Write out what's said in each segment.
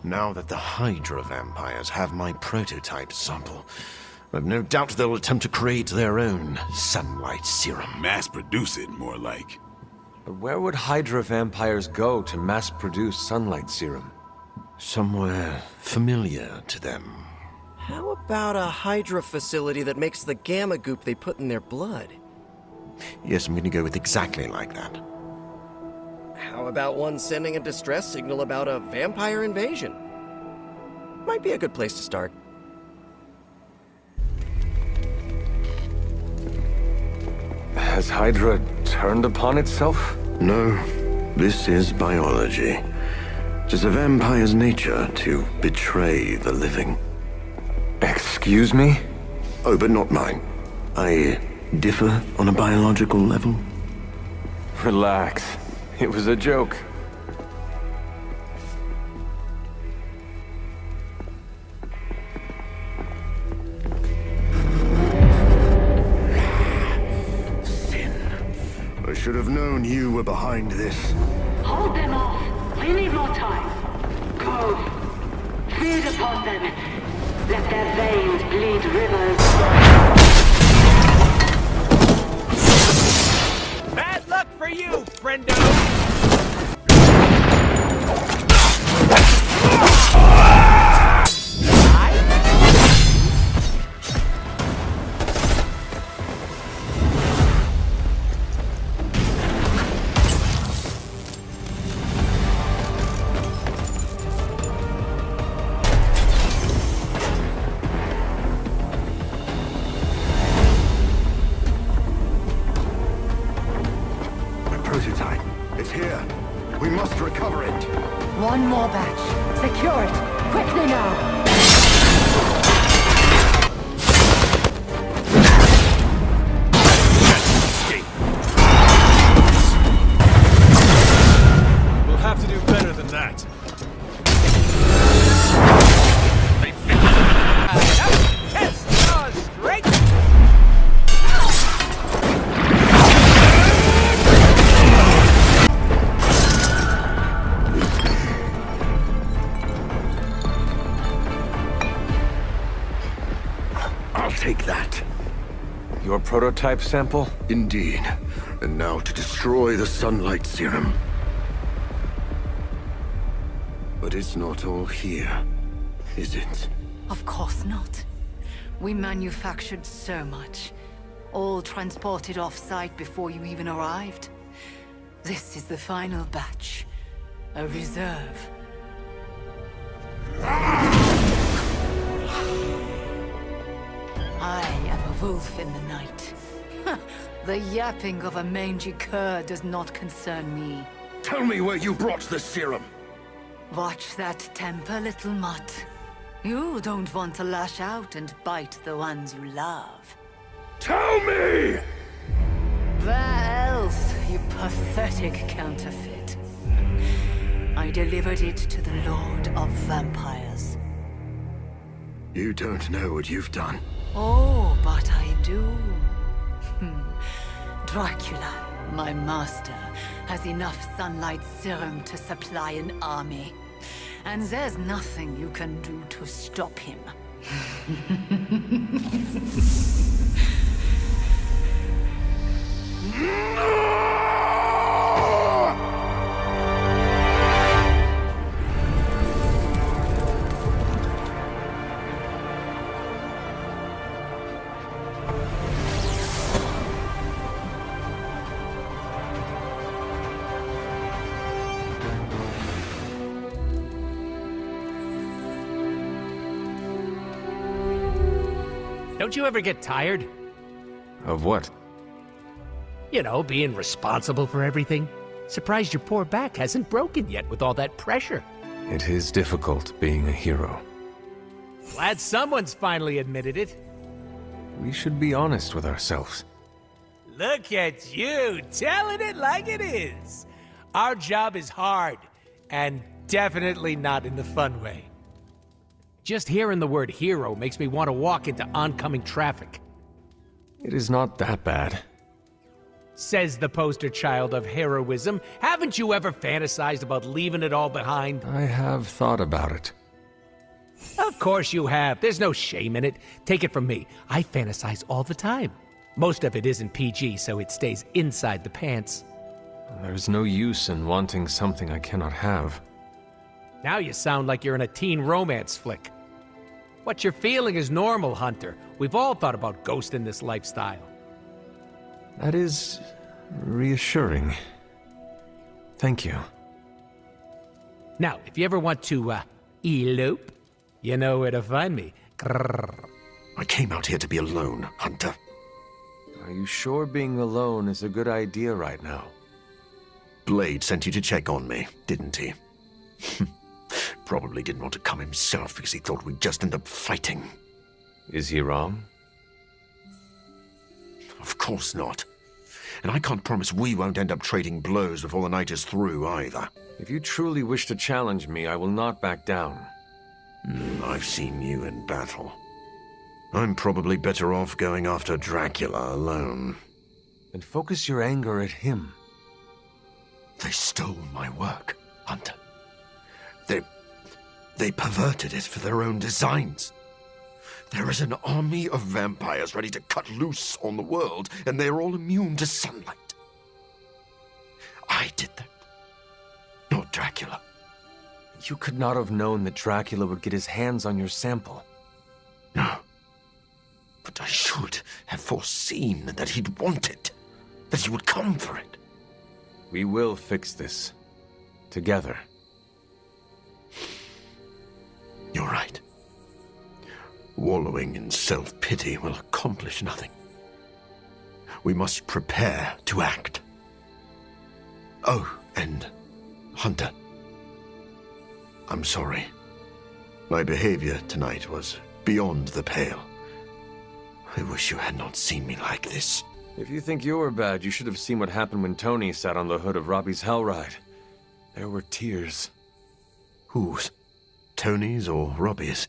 Now that the Hydra vampires have my prototype sample, I've no doubt they'll attempt to create their own sunlight serum. Mass produce it, more like. But where would Hydra vampires go to mass-produce sunlight serum? Somewhere familiar to them. How about a Hydra facility that makes the gamma goop they put in their blood? Yes, I'm gonna go with exactly like that. How about one sending a distress signal about a vampire invasion? Might be a good place to start. Has Hydra turned upon itself? No, this is biology. It is a vampire's nature to betray the living. Excuse me? Oh, but not mine. I differ on a biological level. Relax. It was a joke. I should have known you were behind this. Hold them off. We need more time. Go. Feed upon them. Let their veins bleed rivers. Bad luck for you, friendo! Prototype. It's here. We must recover it. One more batch. Secure it. Quickly now. We'll have to do better than that. Take that. Your prototype sample? Indeed. And now to destroy the sunlight serum. But it's not all here, is it? Of course not. We manufactured so much. All transported off-site before you even arrived. This is the final batch. A reserve. I am a wolf in the night. The yapping of a mangy cur does not concern me. Tell me where you brought the serum. Watch that temper, little mutt. You don't want to lash out and bite the ones you love. Tell me! Where else, you pathetic counterfeit? I delivered it to the Lord of Vampires. You don't know what you've done. Oh, but I do. Dracula, my master, has enough sunlight serum to supply an army. And there's nothing you can do to stop him. Don't you ever get tired? Of what? You know, being responsible for everything. Surprised your poor back hasn't broken yet with all that pressure. It is difficult being a hero. Glad someone's finally admitted it. We should be honest with ourselves. Look at you, telling it like it is. Our job is hard, and definitely not in the fun way. Just hearing the word hero makes me want to walk into oncoming traffic. It is not that bad. says the poster child of heroism. Haven't you ever fantasized about leaving it all behind? I have thought about it. Of course you have. There's no shame in it. Take it from me. I fantasize all the time. Most of it isn't PG, so it stays inside the pants. There's no use in wanting something I cannot have. Now you sound like you're in a teen romance flick. What you're feeling is normal, Hunter. We've all thought about ghosting this lifestyle. That is reassuring. Thank you. Now, if you ever want to, elope, you know where to find me. Grrr. I came out here to be alone, Hunter. Are you sure being alone is a good idea right now? Blade sent you to check on me, didn't he? Probably didn't want to come himself because he thought we'd just end up fighting. Is he wrong? Of course not. And I can't promise we won't end up trading blows before the night is through, either. If you truly wish to challenge me, I will not back down. I've seen you in battle. I'm probably better off going after Dracula alone. Then focus your anger at him. They stole my work, Hunter. They perverted it for their own designs. There is an army of vampires ready to cut loose on the world, and they're all immune to sunlight. I did that. Not Dracula. You could not have known that Dracula would get his hands on your sample. No. But I should have foreseen that he'd want it. That he would come for it. We will fix this. Together. You're right. Wallowing in self-pity will accomplish nothing. We must prepare to act. Oh, and Hunter. I'm sorry. My behavior tonight was beyond the pale. I wish you had not seen me like this. If you think you were bad, you should have seen what happened when Tony sat on the hood of Robbie's Hellride. There were tears. Whose? Tony's or Robbie's?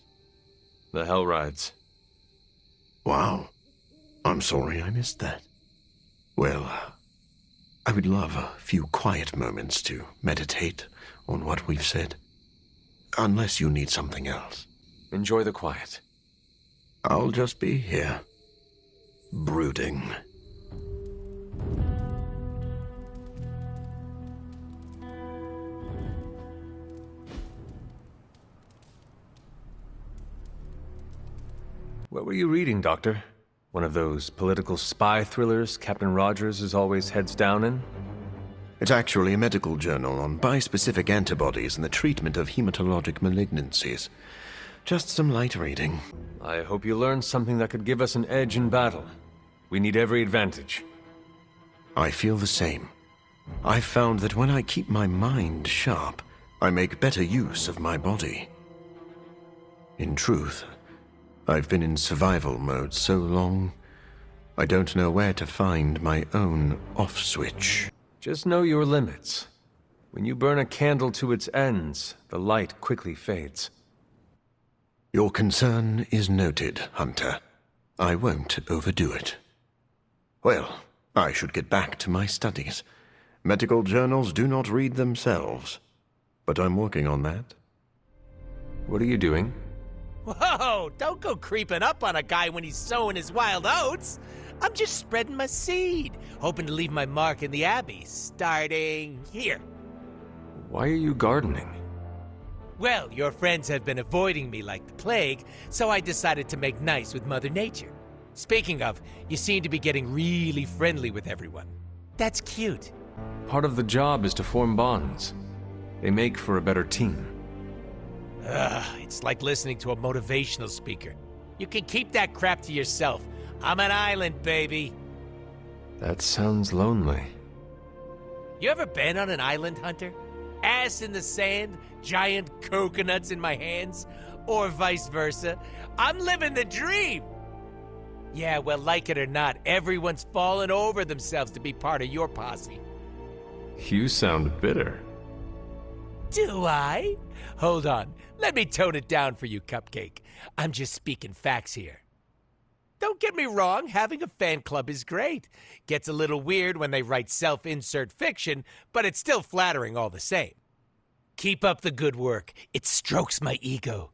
The Hellrides. Wow. I'm sorry I missed that. Well, I would love a few quiet moments to meditate on what we've said. Unless you need something else. Enjoy the quiet. I'll just be here, brooding. What were you reading, Doctor? One of those political spy thrillers Captain Rogers is always heads down in? It's actually a medical journal on bispecific antibodies and the treatment of hematologic malignancies. Just some light reading. I hope you learned something that could give us an edge in battle. We need every advantage. I feel the same. I've found that when I keep my mind sharp, I make better use of my body. In truth, I've been in survival mode so long, I don't know where to find my own off switch. Just know your limits. When you burn a candle to its ends, the light quickly fades. Your concern is noted, Hunter. I won't overdo it. Well, I should get back to my studies. Medical journals do not read themselves, but I'm working on that. What are you doing? Whoa, don't go creeping up on a guy when he's sowing his wild oats. I'm just spreading my seed, hoping to leave my mark in the Abbey, starting here. Why are you gardening? Well, your friends have been avoiding me like the plague, so I decided to make nice with Mother Nature. Speaking of, you seem to be getting really friendly with everyone. That's cute. Part of the job is to form bonds. They make for a better team. It's like listening to a motivational speaker. You can keep that crap to yourself. I'm an island, baby. That sounds lonely. You ever been on an island, Hunter? Ass in the sand, giant coconuts in my hands, or vice versa. I'm living the dream. Yeah, well, like it or not, everyone's falling over themselves to be part of your posse. You sound bitter. Do I? Hold on. Let me tone it down for you, Cupcake. I'm just speaking facts here. Don't get me wrong, having a fan club is great. Gets a little weird when they write self-insert fiction, but it's still flattering all the same. Keep up the good work. It strokes my ego.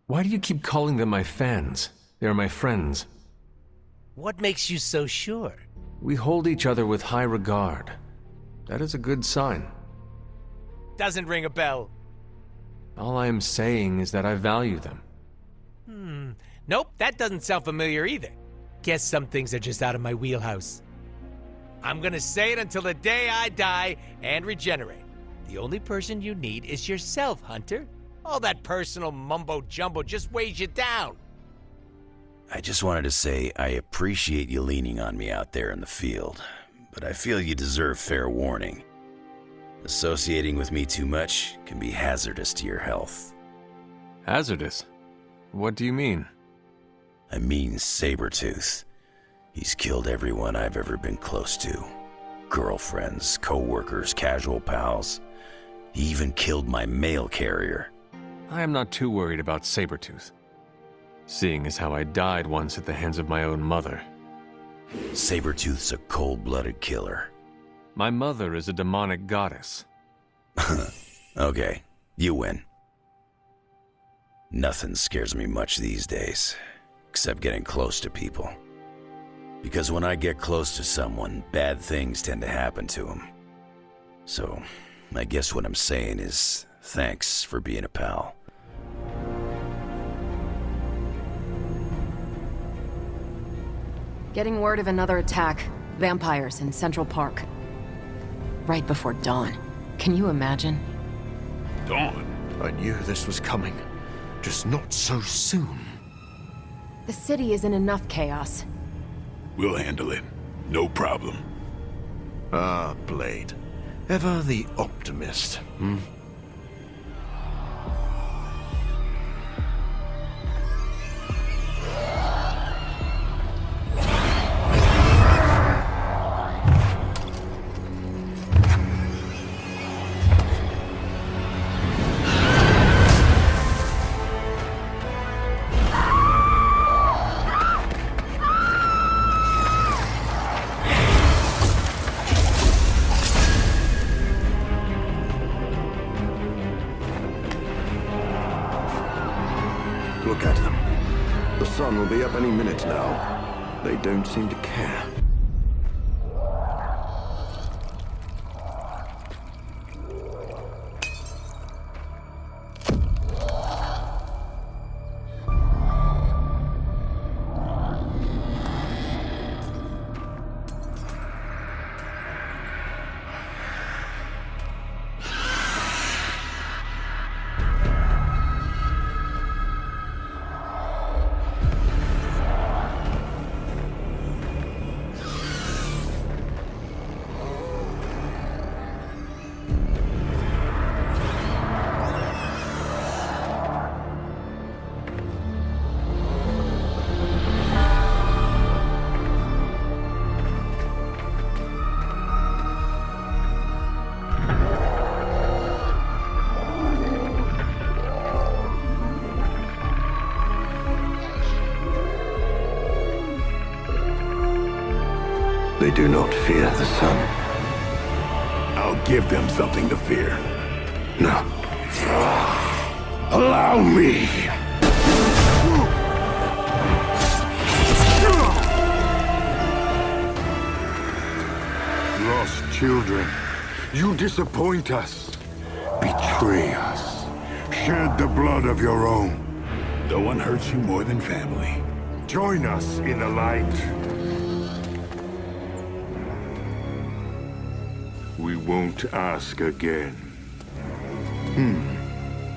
Why do you keep calling them my fans? They're my friends. What makes you so sure? We hold each other with high regard. That is a good sign. Doesn't ring a bell. All I am saying is that I value them. Nope, that doesn't sound familiar either. Guess some things are just out of my wheelhouse. I'm gonna say it until the day I die and regenerate. The only person you need is yourself, Hunter. All that personal mumbo-jumbo just weighs you down. I just wanted to say I appreciate you leaning on me out there in the field, but I feel you deserve fair warning. Associating with me too much can be hazardous to your health. Hazardous? What do you mean? I mean Sabretooth. He's killed everyone I've ever been close to. Girlfriends, co-workers, casual pals. He even killed my mail carrier. I am not too worried about Sabretooth, seeing as how I died once at the hands of my own mother. Sabretooth's a cold-blooded killer. My mother is a demonic goddess. Okay, you win. Nothing scares me much these days, except getting close to people. Because when I get close to someone, bad things tend to happen to them. So, I guess what I'm saying is, thanks for being a pal. Getting word of another attack. Vampires in Central Park. Right before dawn. Can you imagine? Dawn? I knew this was coming. Just not so soon. The city is in enough chaos. We'll handle it. No problem. Ah, Blade. Ever the optimist, hmm? Look at them. The sun will be up any minute now. They don't seem to care. They do not fear the sun. I'll give them something to fear. No. Allow me! Lost children, you disappoint us, betray us, shed the blood of your own. No one hurts you more than family. Join us in the light. We won't ask again.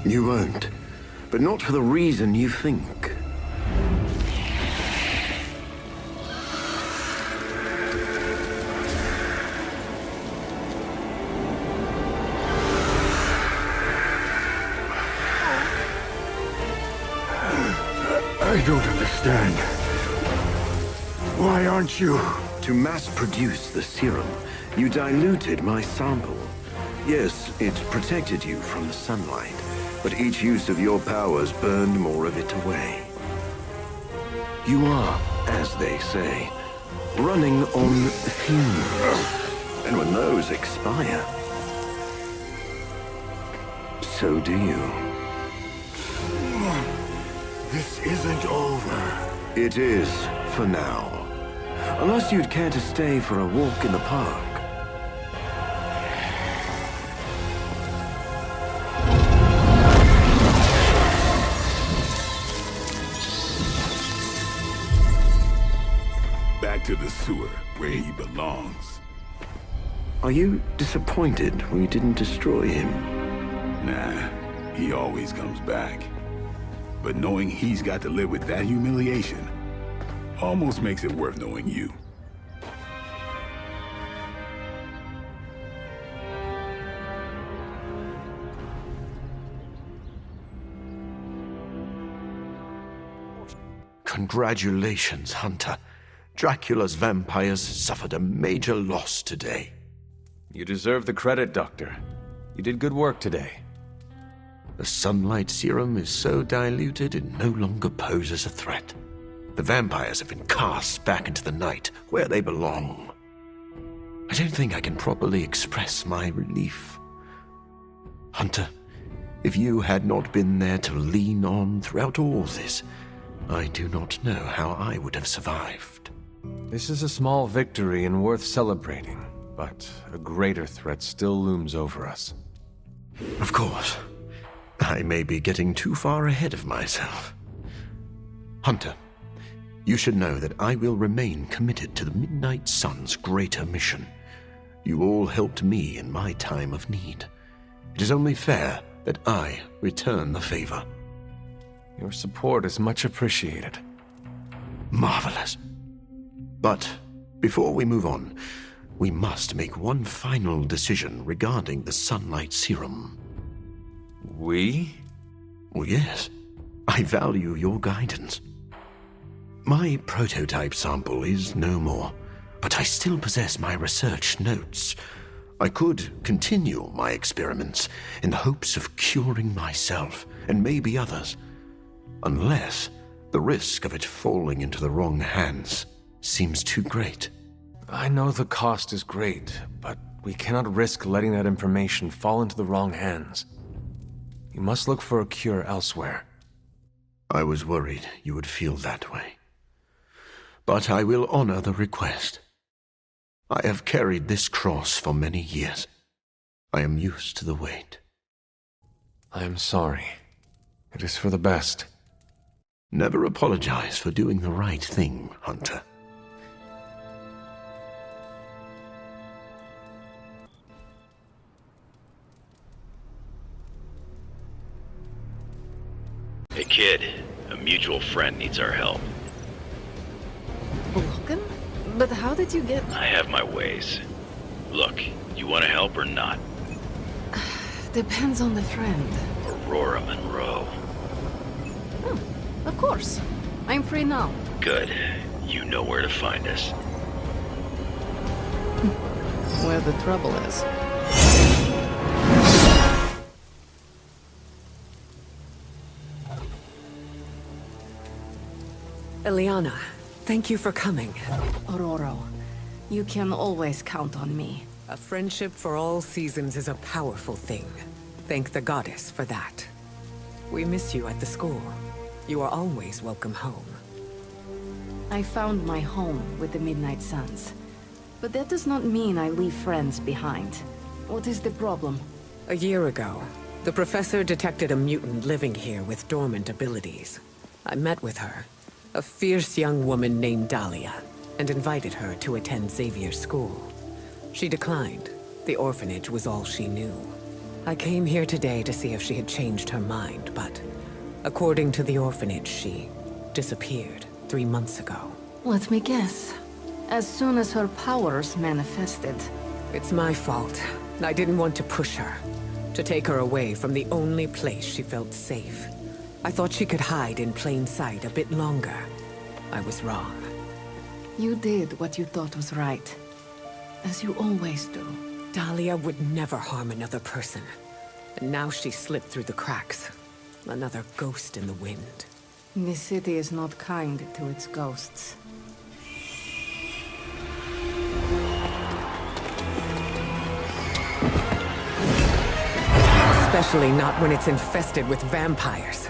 You won't. But not for the reason you think. I don't understand. Why aren't you? To mass produce the serum, you diluted my sample. Yes, it protected you from the sunlight, but each use of your powers burned more of it away. You are, as they say, running on fumes. And when those expire, so do you. This isn't over. It is, for now. Unless you'd care to stay for a walk in the park. Back to the sewer, where he belongs. Are you disappointed we didn't destroy him? Nah, he always comes back. But knowing he's got to live with that humiliation almost makes it worth knowing you. Congratulations, Hunter. Dracula's vampires suffered a major loss today. You deserve the credit, Doctor. You did good work today. The sunlight serum is so diluted it no longer poses a threat. The vampires have been cast back into the night, where they belong. I don't think I can properly express my relief. Hunter, if you had not been there to lean on throughout all this, I do not know how I would have survived. This is a small victory and worth celebrating, but a greater threat still looms over us. Of course. I may be getting too far ahead of myself. Hunter, you should know that I will remain committed to the Midnight Sun's greater mission. You all helped me in my time of need. It is only fair that I return the favor. Your support is much appreciated. Marvelous. But before we move on, we must make one final decision regarding the sunlight serum. We? Well, yes. I value your guidance. My prototype sample is no more, but I still possess my research notes. I could continue my experiments in the hopes of curing myself and maybe others, unless the risk of it falling into the wrong hands seems too great. I know the cost is great, but we cannot risk letting that information fall into the wrong hands. You must look for a cure elsewhere. I was worried you would feel that way. But I will honor the request. I have carried this cross for many years. I am used to the weight. I am sorry. It is for the best. Never apologize for doing the right thing, Hunter. Hey kid, a mutual friend needs our help. Broken? But how did you get... I have my ways. Look, you want to help or not? Depends on the friend. Aurora Monroe. Of course. I'm free now. Good. You know where to find us. Where the trouble is. Eliana, thank you for coming. Aurora, you can always count on me. A friendship for all seasons is a powerful thing. Thank the goddess for that. We miss you at the school. You are always welcome home. I found my home with the Midnight Suns. But that does not mean I leave friends behind. What is the problem? A year ago, the professor detected a mutant living here with dormant abilities. I met with her, a fierce young woman named Dahlia, and invited her to attend Xavier's school. She declined. The orphanage was all she knew. I came here today to see if she had changed her mind, but according to the orphanage, she disappeared 3 months ago. Let me guess. As soon as her powers manifested. It's my fault. I didn't want to push her, to take her away from the only place she felt safe. I thought she could hide in plain sight a bit longer. I was wrong. You did what you thought was right. As you always do. Dahlia would never harm another person. And now she slipped through the cracks. Another ghost in the wind. This city is not kind to its ghosts. Especially not when it's infested with vampires.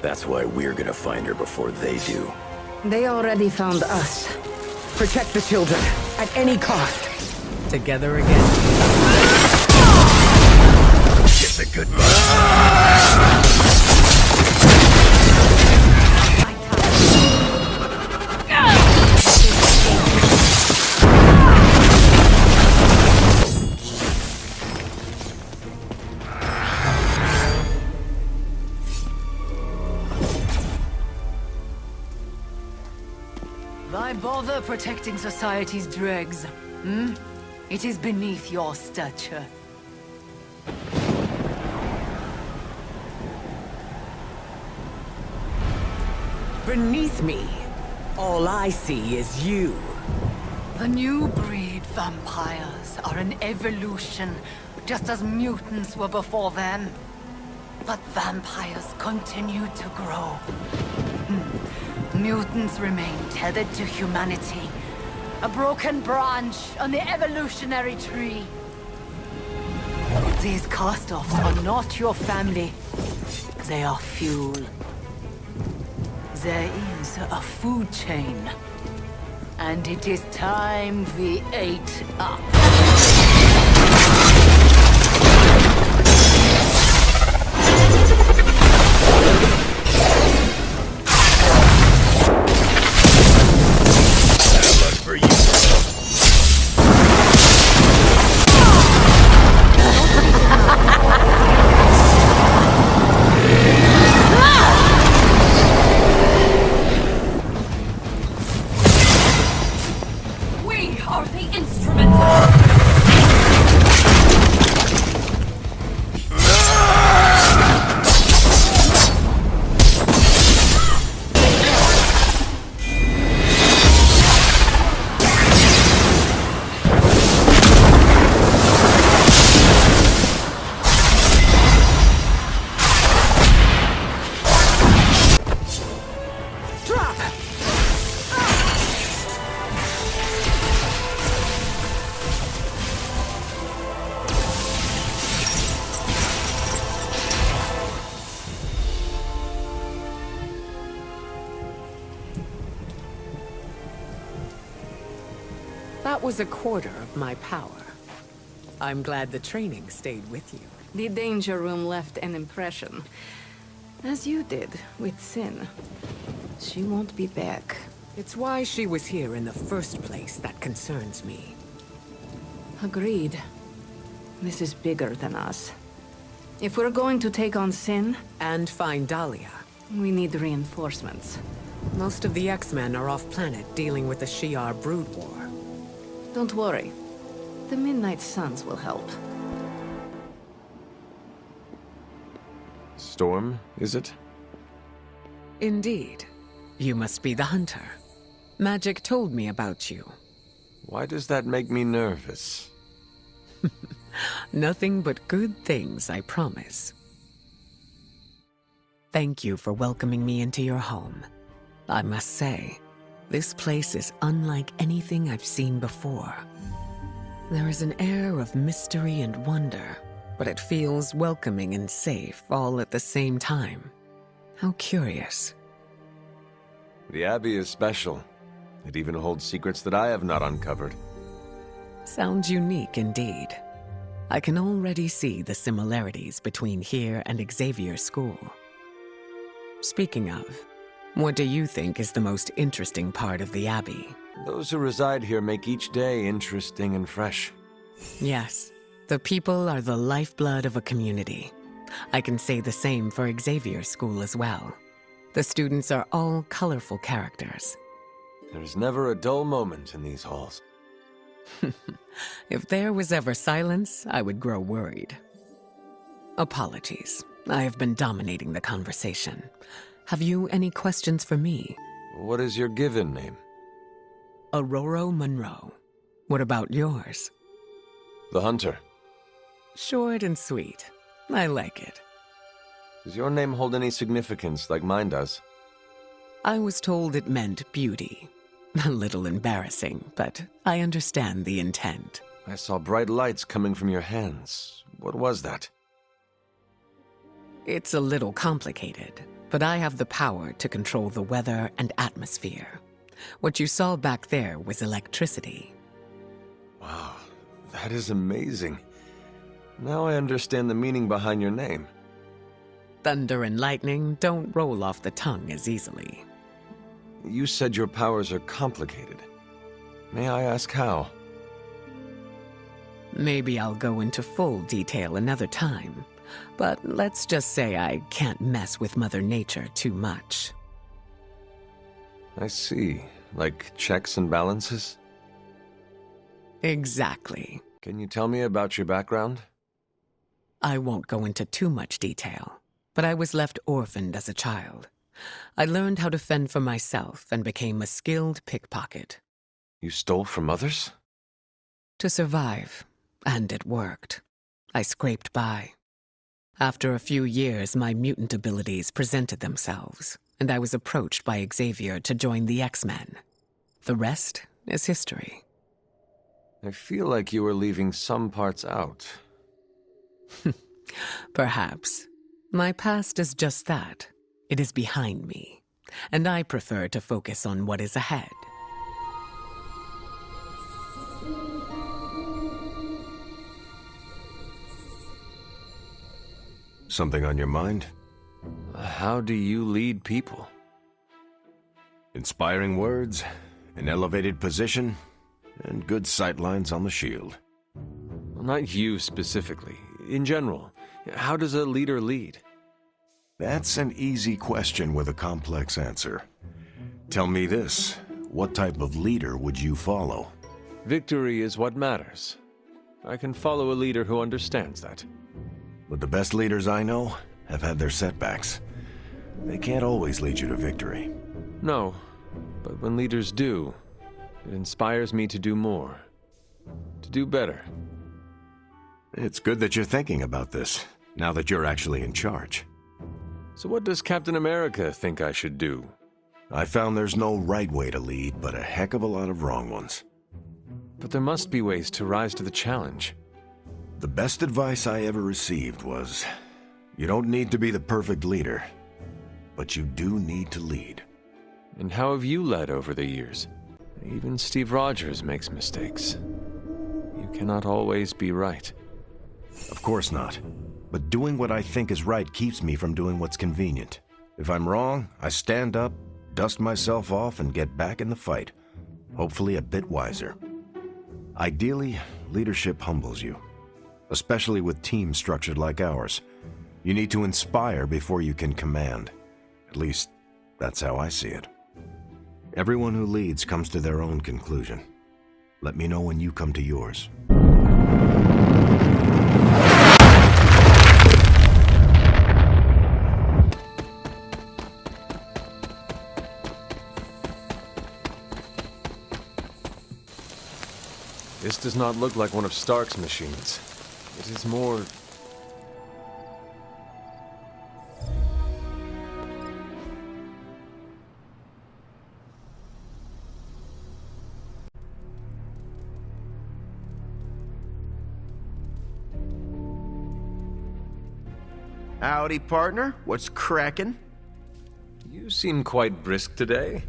That's why we're gonna find her before they do. They already found us. Protect the children, at any cost. Together again. It's a good one. Why bother protecting society's dregs? Hmm? It is beneath your stature. Beneath me, all I see is you. The new breed vampires are an evolution, just as mutants were before them. But vampires continue to grow. Mutants remain tethered to humanity, a broken branch on the evolutionary tree. These cast-offs are not your family. They are fuel. There is a food chain, and it is time we ate up. That was a quarter of my power. I'm glad the training stayed with you. The danger room left an impression. As you did with Sin. She won't be back. It's why she was here in the first place that concerns me. Agreed. This is bigger than us. If we're going to take on Sin... And find Dahlia. We need reinforcements. Most of the X-Men are off-planet dealing with the Shi'ar brood war. Don't worry. The Midnight Suns will help. Storm, is it? Indeed. You must be the hunter. Magic told me about you. Why does that make me nervous? Nothing but good things, I promise. Thank you for welcoming me into your home. I must say, this place is unlike anything I've seen before. There is an air of mystery and wonder, but it feels welcoming and safe all at the same time. How curious. The Abbey is special. It even holds secrets that I have not uncovered. Sounds unique indeed. I can already see the similarities between here and Xavier's school. Speaking of, what do you think is the most interesting part of the Abbey? Those who reside here make each day interesting and fresh. Yes, the people are the lifeblood of a community. I can say the same for Xavier's school as well. The students are all colorful characters. There's never a dull moment in these halls. If there was ever silence, I would grow worried. Apologies. I have been dominating the conversation. Have you any questions for me? What is your given name? Aurora Monroe. What about yours? The Hunter. Short and sweet. I like it. Does your name hold any significance like mine does? I was told it meant beauty. A little embarrassing, but I understand the intent. I saw bright lights coming from your hands. What was that? It's a little complicated, but I have the power to control the weather and atmosphere. What you saw back there was electricity. Wow, that is amazing. Now I understand the meaning behind your name. Thunder and lightning don't roll off the tongue as easily. You said your powers are complicated. May I ask how? Maybe I'll go into full detail another time, but let's just say I can't mess with Mother Nature too much. I see. Like checks and balances? Exactly. Can you tell me about your background? I won't go into too much detail, but I was left orphaned as a child. I learned how to fend for myself and became a skilled pickpocket. You stole from others? To survive, and it worked. I scraped by. After a few years, my mutant abilities presented themselves, and I was approached by Xavier to join the X-Men. The rest is history. I feel like you were leaving some parts out. Perhaps. My past is just that. It is behind me, and I prefer to focus on what is ahead. Something on your mind? How do you lead people? Inspiring words, an elevated position, and good sightlines on the shield. Well, not you specifically. In general, how does a leader lead? That's an easy question with a complex answer. Tell me this, what type of leader would you follow? Victory is what matters. I can follow a leader who understands that. But the best leaders I know have had their setbacks. They can't always lead you to victory. No, but when leaders do, it inspires me to do more. To do better. It's good that you're thinking about this, now that you're actually in charge. So what does Captain America think I should do? I found there's no right way to lead, but a heck of a lot of wrong ones. But there must be ways to rise to the challenge. The best advice I ever received was, you don't need to be the perfect leader, but you do need to lead. And how have you led over the years? Even Steve Rogers makes mistakes. You cannot always be right. Of course not. But doing what I think is right keeps me from doing what's convenient. If I'm wrong, I stand up, dust myself off, and get back in the fight. Hopefully a bit wiser. Ideally, leadership humbles you. Especially with teams structured like ours. You need to inspire before you can command. At least, that's how I see it. Everyone who leads comes to their own conclusion. Let me know when you come to yours. This does not look like one of Stark's machines. It is more... Howdy, partner. What's crackin'? You seem quite brisk today.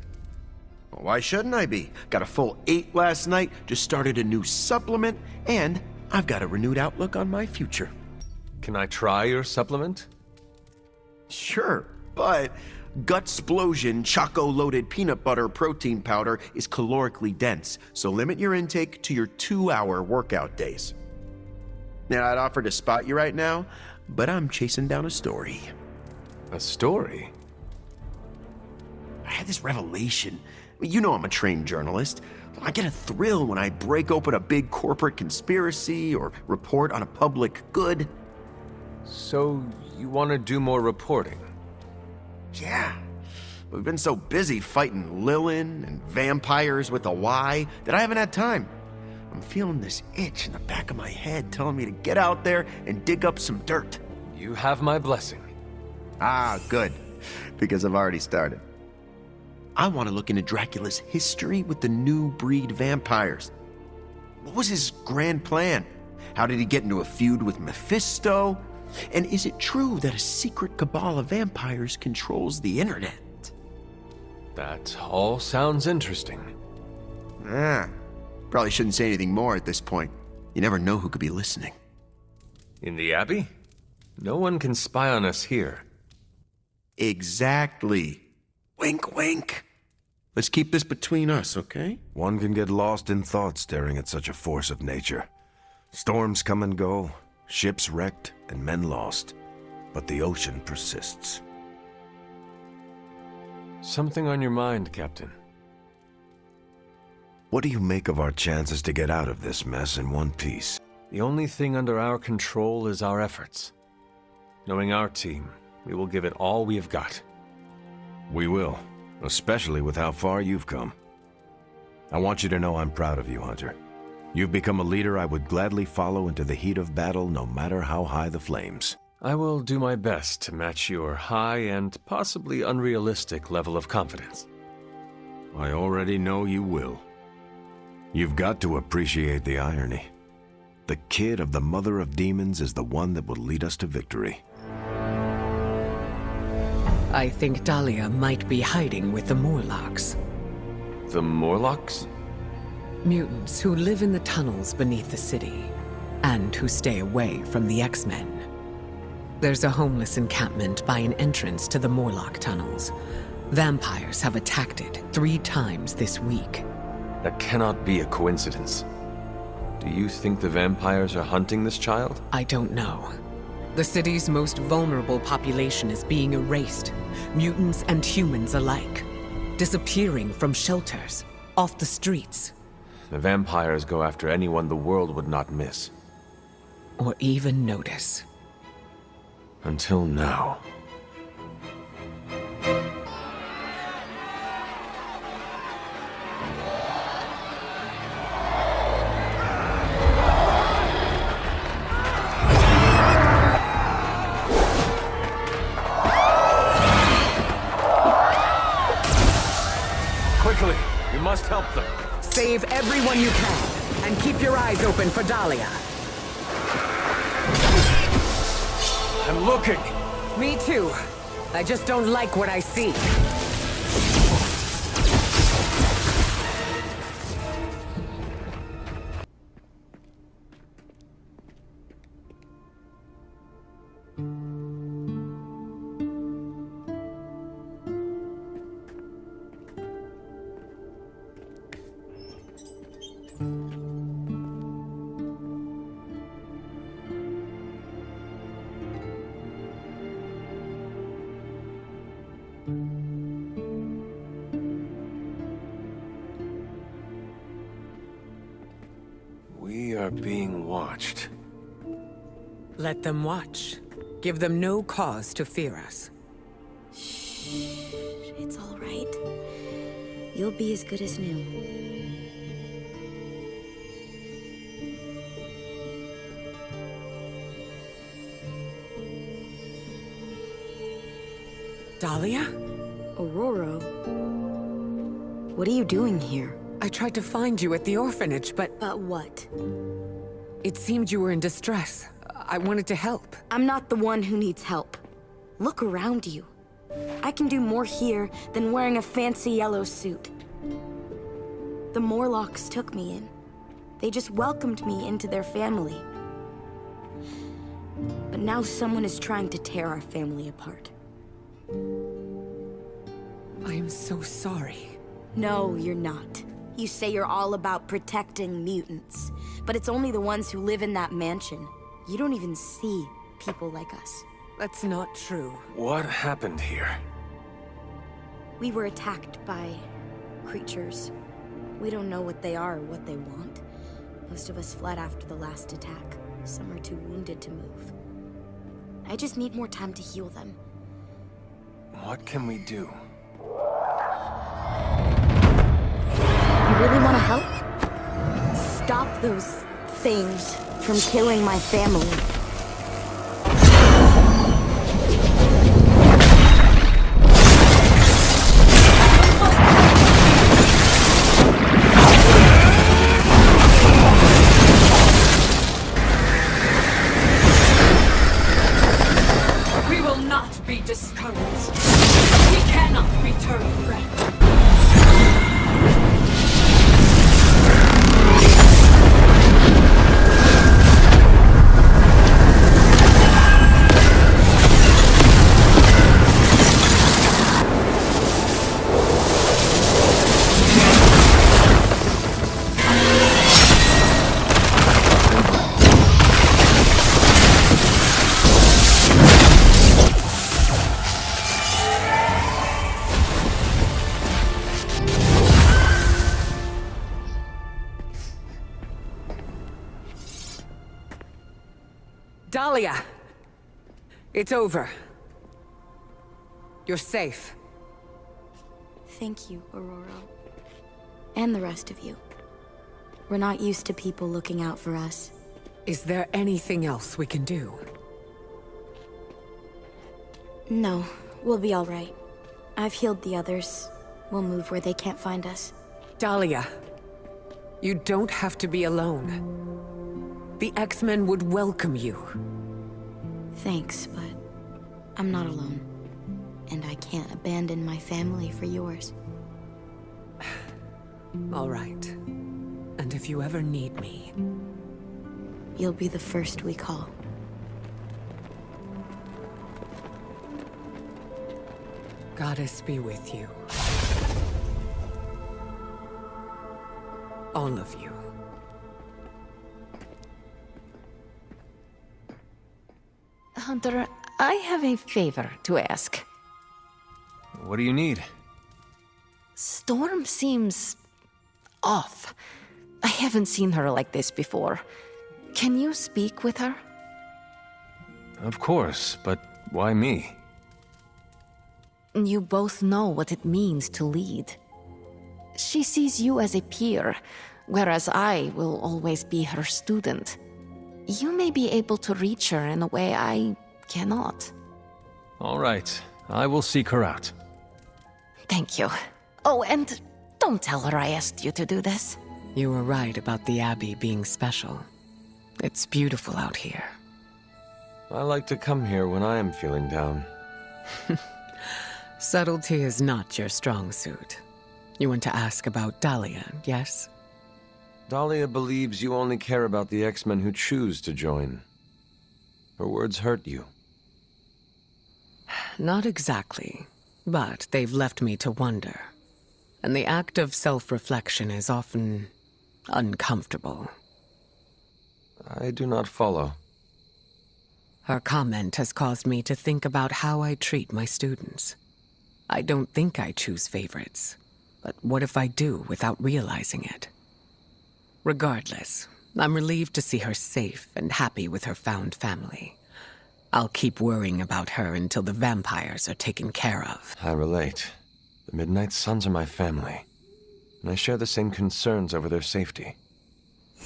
Why shouldn't I be? Got a full 8 last night, just started a new supplement, and I've got a renewed outlook on my future. Can I try your supplement? Sure, but Gutsplosion Choco-loaded peanut butter protein powder is calorically dense, so limit your intake to your 2-hour workout days. Now, I'd offer to spot you right now, but I'm chasing down a story. A story? I had this revelation. You know I'm a trained journalist. I get a thrill when I break open a big corporate conspiracy or report on a public good. So, you want to do more reporting? Yeah. We've been so busy fighting Lilin and vampires with a Y that I haven't had time. I'm feeling this itch in the back of my head telling me to get out there and dig up some dirt. You have my blessing. Ah, good. Because I've already started. I want to look into Dracula's history with the new breed vampires. What was his grand plan? How did he get into a feud with Mephisto? And is it true that a secret cabal of vampires controls the internet? That all sounds interesting. Probably shouldn't say anything more at this point. You never know who could be listening. In the Abbey? No one can spy on us here. Exactly. Wink, wink. Let's keep this between us, okay? One can get lost in thought staring at such a force of nature. Storms come and go, ships wrecked, and men lost. But the ocean persists. Something on your mind, Captain? What do you make of our chances to get out of this mess in one piece? The only thing under our control is our efforts. Knowing our team, we will give it all we have got. We will, especially with how far you've come. I want you to know I'm proud of you, Hunter. You've become a leader I would gladly follow into the heat of battle, no matter how high the flames. I will do my best to match your high and possibly unrealistic level of confidence. I already know you will. You've got to appreciate the irony. The kid of the Mother of Demons is the one that will lead us to victory. I think Dahlia might be hiding with the Morlocks. The Morlocks? Mutants who live in the tunnels beneath the city, and who stay away from the X-Men. There's a homeless encampment by an entrance to the Morlock tunnels. Vampires have attacked it 3 times this week. That cannot be a coincidence. Do you think the vampires are hunting this child? I don't know. The city's most vulnerable population is being erased, mutants and humans alike. Disappearing from shelters, off the streets. The vampires go after anyone the world would not miss. Or even notice. Until now. Quickly, we must help them. Save everyone you can, and keep your eyes open for Dahlia. I'm looking. Me too. I just don't like what I see. We are being watched. Let them watch. Give them no cause to fear us. Shh, it's all right. You'll be as good as new. Dahlia? Aurora? What are you doing here? I tried to find you at the orphanage, but... But what? It seemed you were in distress. I wanted to help. I'm not the one who needs help. Look around you. I can do more here than wearing a fancy yellow suit. The Morlocks took me in. They just welcomed me into their family. But now someone is trying to tear our family apart. I am so sorry. No, you're not. You say you're all about protecting mutants, but it's only the ones who live in that mansion. You don't even see people like us. That's not true. What happened here? We were attacked by creatures. We don't know what they are or what they want. Most of us fled after the last attack. Some are too wounded to move. I just need more time to heal them. What can we do? You really want to help? Stop those things from killing my family. not be discouraged. We cannot return friend. Dahlia! It's over. You're safe. Thank you, Aurora. And the rest of you. We're not used to people looking out for us. Is there anything else we can do? No, we'll be all right. I've healed the others. We'll move where they can't find us. Dahlia, you don't have to be alone. The X-Men would welcome you. Thanks, but I'm not alone. And I can't abandon my family for yours. All right. And if you ever need me... You'll be the first we call. Goddess be with you. All of you. Hunter, I have a favor to ask. What do you need? Storm seems off. I haven't seen her like this before. Can you speak with her? Of course, but why me? You both know what it means to lead. She sees you as a peer, whereas I will always be her student. You may be able to reach her in a way I cannot. All right, I will seek her out. Thank you. Oh, and don't tell her I asked you to do this. You were right about the Abbey being special. It's beautiful out here. I like to come here when I am feeling down. Subtlety is not your strong suit. You want to ask about Dahlia, yes? Dahlia believes you only care about the X-Men who choose to join. Her words hurt you. Not exactly, but they've left me to wonder. And the act of self-reflection is often uncomfortable. I do not follow. Her comment has caused me to think about how I treat my students. I don't think I choose favorites, but what if I do without realizing it? Regardless, I'm relieved to see her safe and happy with her found family. I'll keep worrying about her until the vampires are taken care of. I relate. The Midnight Suns are my family, and I share the same concerns over their safety.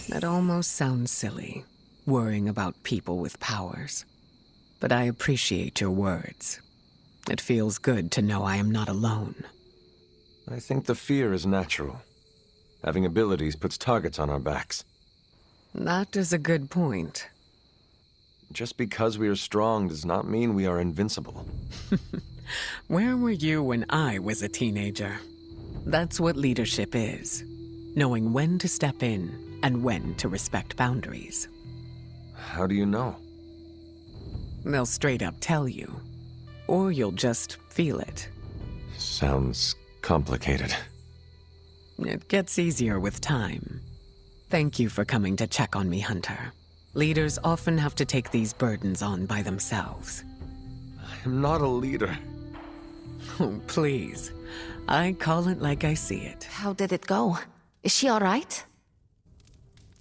That almost sounds silly, worrying about people with powers. But I appreciate your words. It feels good to know I am not alone. I think the fear is natural. Having abilities puts targets on our backs. That is a good point. Just because we are strong does not mean we are invincible. Where were you when I was a teenager? That's what leadership is. Knowing when to step in and when to respect boundaries. How do you know? They'll straight up tell you. Or you'll just feel it. Sounds complicated. It gets easier with time. Thank you for coming to check on me, Hunter. Leaders often have to take these burdens on by themselves. I am not a leader. Oh, please. I call it like I see it. How did it go? Is she all right?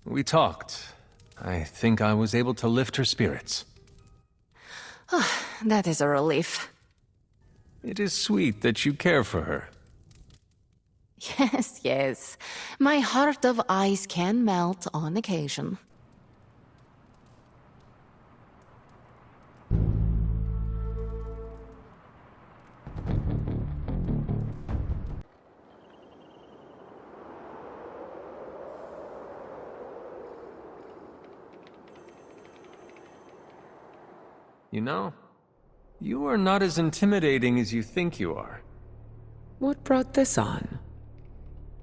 We talked. I think I was able to lift her spirits. That is a relief. It is sweet that you care for her. Yes, yes. My heart of ice can melt on occasion. You know, You are not as intimidating as you think you are. What brought this on?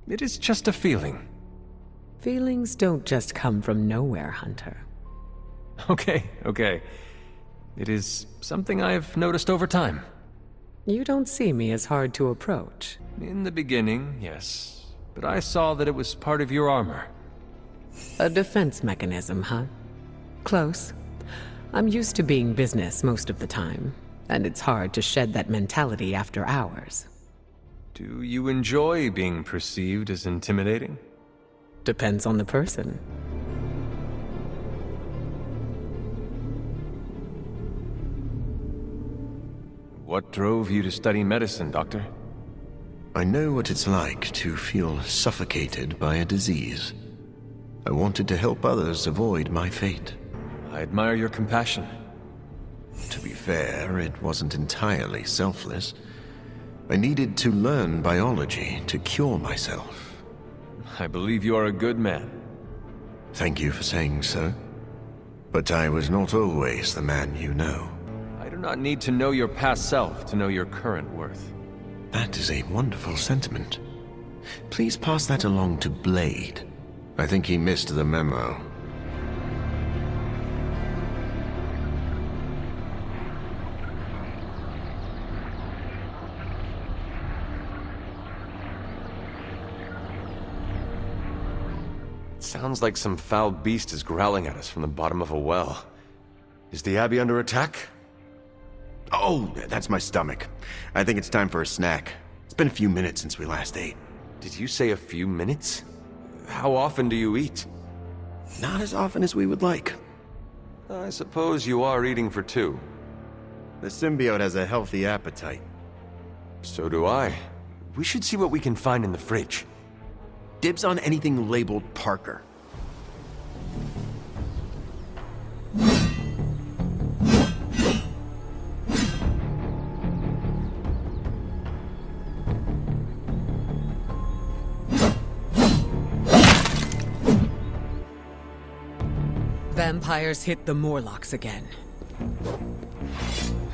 It is just a feeling. Feelings don't just come from nowhere, Hunter. Okay. It is something I've noticed over time. You don't see me as hard to approach. In the beginning, yes. But I saw that it was part of your armor. A defense mechanism, huh? Close. I'm used to being business most of the time, and it's hard to shed that mentality after hours. Do you enjoy being perceived as intimidating? Depends on the person. What drove you to study medicine, Doctor? I know what it's like to feel suffocated by a disease. I wanted to help others avoid my fate. I admire your compassion. To be fair, it wasn't entirely selfless. I needed to learn biology to cure myself. I believe you are a good man. Thank you for saying so. But I was not always the man you know. I do not need to know your past self to know your current worth. That is a wonderful sentiment. Please pass that along to Blade. I think he missed the memo. It sounds like some foul beast is growling at us from the bottom of a well. Is the Abbey under attack? Oh, that's my stomach. I think it's time for a snack. It's been a few minutes since we last ate. Did you say a few minutes? How often do you eat? Not as often as we would like. I suppose you are eating for two. The symbiote has a healthy appetite. So do I. We should see what we can find in the fridge. Dibs on anything labeled Parker. Vampires hit the Morlocks again.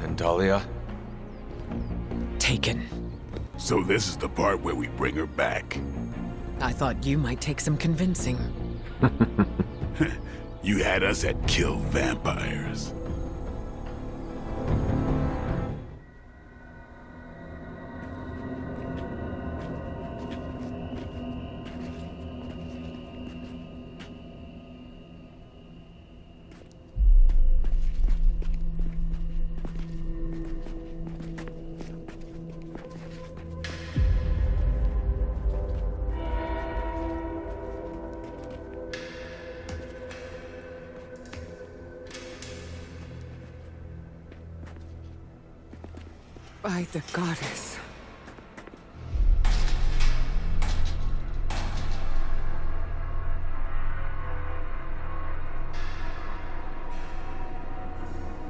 And Dahlia? Taken. So this is the part where we bring her back. I thought you might take some convincing. You had us at kill vampires. By the goddess.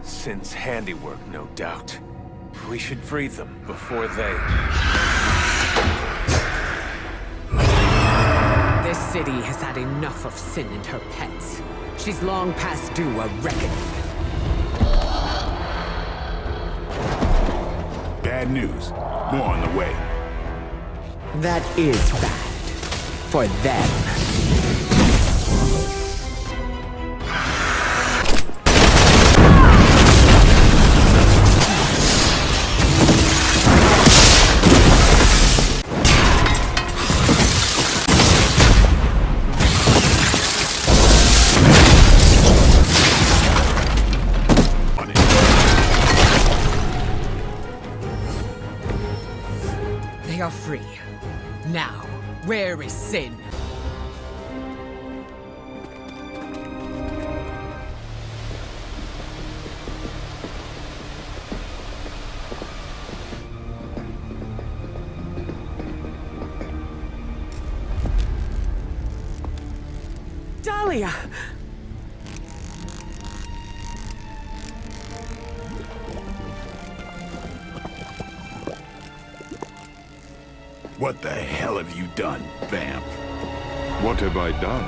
Sin's handiwork, no doubt. We should free them before they... This city has had enough of Sin and her pets. She's long past due a reckoning. Bad news. More on the way. That is bad. For them. They are free. Now, where is Sin? Dahlia! What the hell have you done, Vamp? What have I done?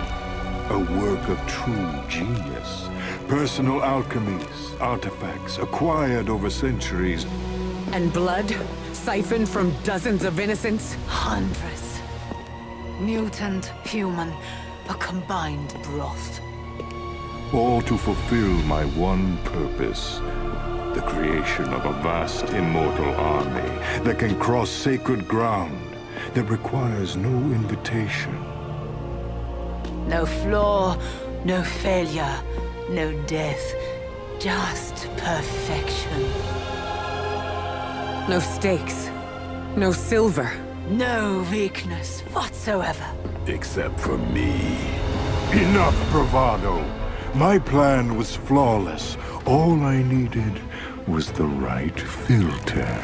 A work of true genius. Personal alchemies, artifacts acquired over centuries. And blood? Siphoned from dozens of innocents? Hundreds. Mutant, human, a combined broth. All to fulfill my one purpose. The creation of a vast immortal army that can cross sacred ground, that requires no invitation. No flaw, no failure, no death. Just perfection. No stakes. No silver. No weakness whatsoever. Except for me. Enough bravado. My plan was flawless. All I needed was the right filter.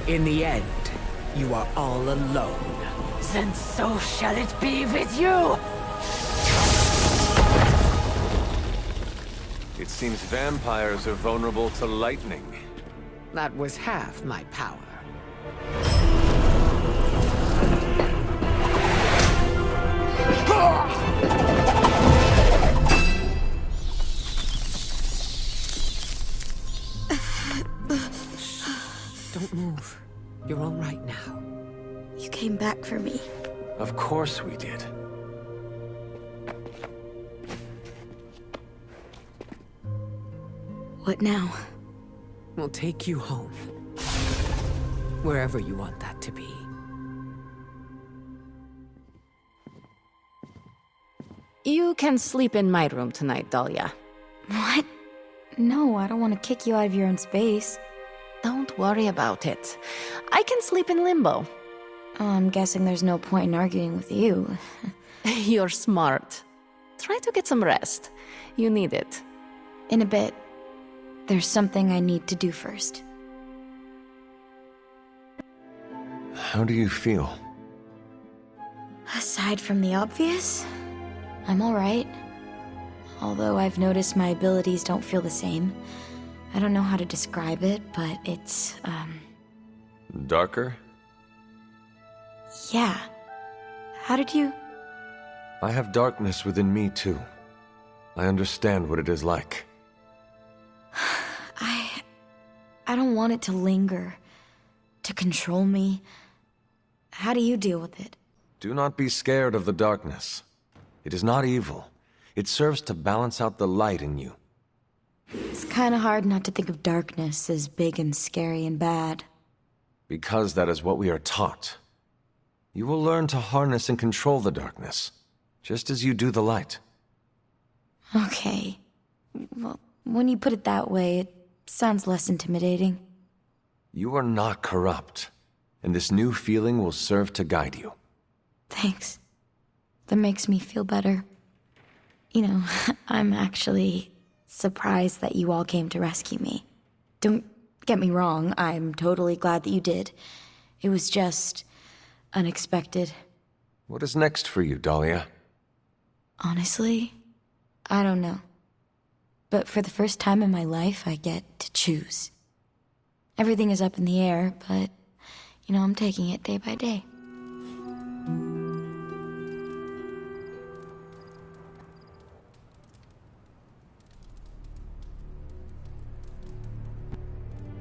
In the end, you are all alone. Then so shall it be with you! It seems vampires are vulnerable to lightning. That was half my power. Don't move. You're all right now. You came back for me. Of course we did. What now? We'll take you home. Wherever you want that to be. You can sleep in my room tonight, Dahlia. What? No, I don't want to kick you out of your own space. Don't worry about it. I can sleep in limbo. Oh, I'm guessing there's no point in arguing with you. You're smart. Try to get some rest. You need it. In a bit. There's something I need to do first. How do you feel? Aside from the obvious, I'm alright. Although I've noticed my abilities don't feel the same. I don't know how to describe it, but it's, Darker? Yeah. How did you... I have darkness within me, too. I understand what it is like. I don't want it to linger, to control me. How do you deal with it? Do not be scared of the darkness. It is not evil. It serves to balance out the light in you. It's kind of hard not to think of darkness as big and scary and bad. Because that is what we are taught. You will learn to harness and control the darkness, just as you do the light. Okay. Well, when you put it that way, it sounds less intimidating. You are not corrupt, and this new feeling will serve to guide you. Thanks. That makes me feel better. You know, I'm actually surprised that you all came to rescue me. Don't get me wrong, I'm totally glad that you did. It was just unexpected. What is next for you, Dahlia? Honestly, I don't know. But for the first time in my life, I get to choose. Everything is up in the air, but, you know, I'm taking it day by day.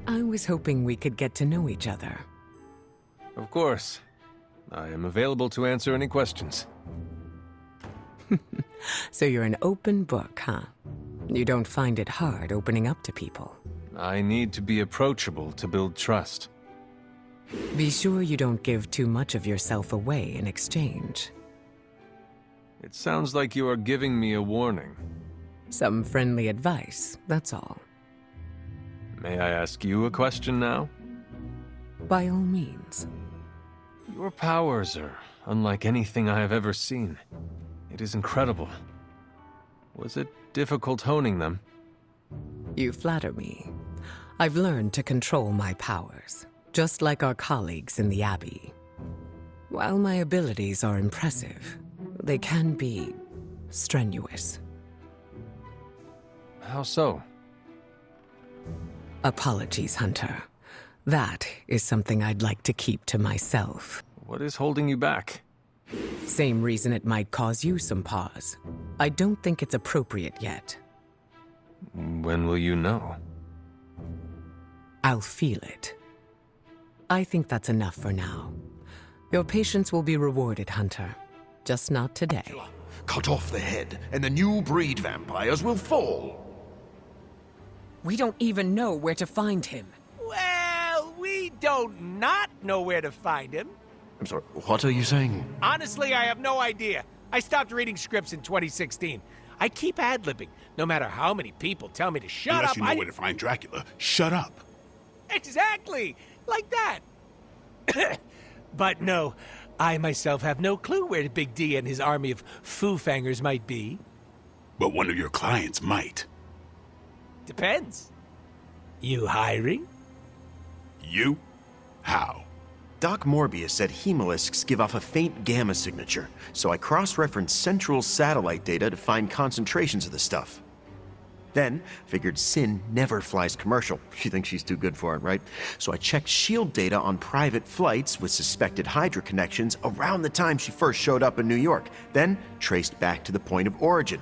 I was hoping we could get to know each other. Of course. I am available to answer any questions. So you're an open book, huh? You don't find it hard opening up to people? I need to be approachable to build trust. Be sure you don't give too much of yourself away in exchange. It sounds like you are giving me a warning. Some friendly advice, that's all. May I ask you a question now? By all means. Your powers are unlike anything I have ever seen. It is incredible. Was it difficult honing them? You flatter me. I've learned to control my powers, just like our colleagues in the Abbey. While my abilities are impressive, they can be strenuous. How so? Apologies, Hunter. That is something I'd like to keep to myself. What is holding you back? Same reason it might cause you some pause. I don't think it's appropriate yet. When will you know? I'll feel it. I think that's enough for now. Your patience will be rewarded, Hunter. Just not today. Cut off the head, and the new breed vampires will fall. We don't even know where to find him. Well, we don't not know where to find him. I'm sorry, what are you saying? Honestly, I have no idea. I stopped reading scripts in 2016. I keep ad-libbing, no matter how many people tell me to shut Unless up. you know where to find Dracula, shut up. Exactly, like that. But no, I myself have no clue where Big D and his army of foo-fangers might be. But one of your clients might. Depends. You hiring? You? How? Doc Morbius said hemolisks give off a faint gamma signature, so I cross-referenced central satellite data to find concentrations of the stuff. Then, figured Sin never flies commercial. She thinks she's too good for it, right? So I checked SHIELD data on private flights with suspected Hydra connections around the time she first showed up in New York, then traced back to the point of origin.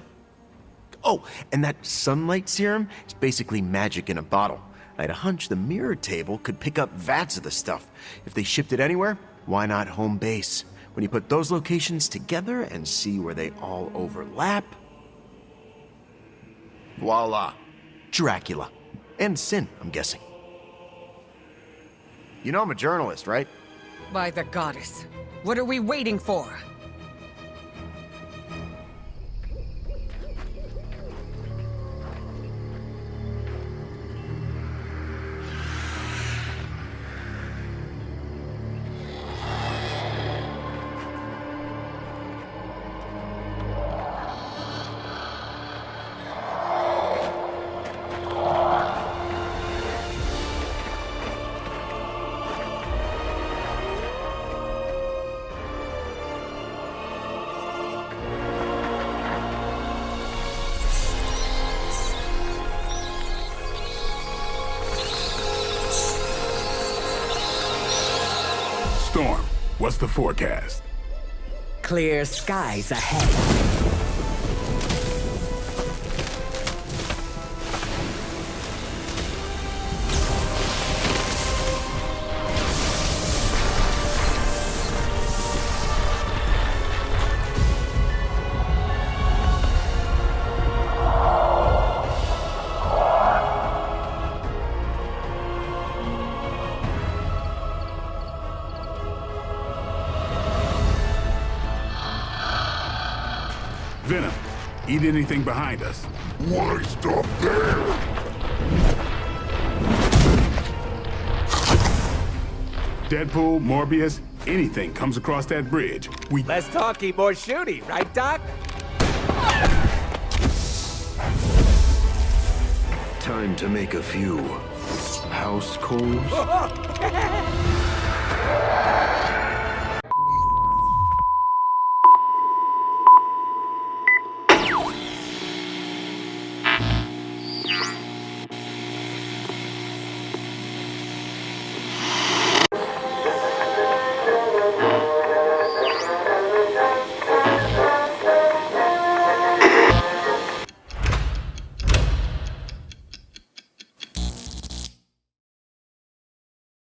Oh, and that sunlight serum is basically magic in a bottle. I had a hunch the mirror table could pick up vats of the stuff. If they shipped it anywhere, why not home base? When you put those locations together and see where they all overlap... voila. Dracula. And Sin, I'm guessing. You know I'm a journalist, right? By the goddess. What are we waiting for? Storm, what's the forecast? Clear skies ahead. Venom, eat anything behind us. Why stop there? Deadpool, Morbius, anything comes across that bridge. Less talky, more shooty, right, Doc? Time to make a few house calls.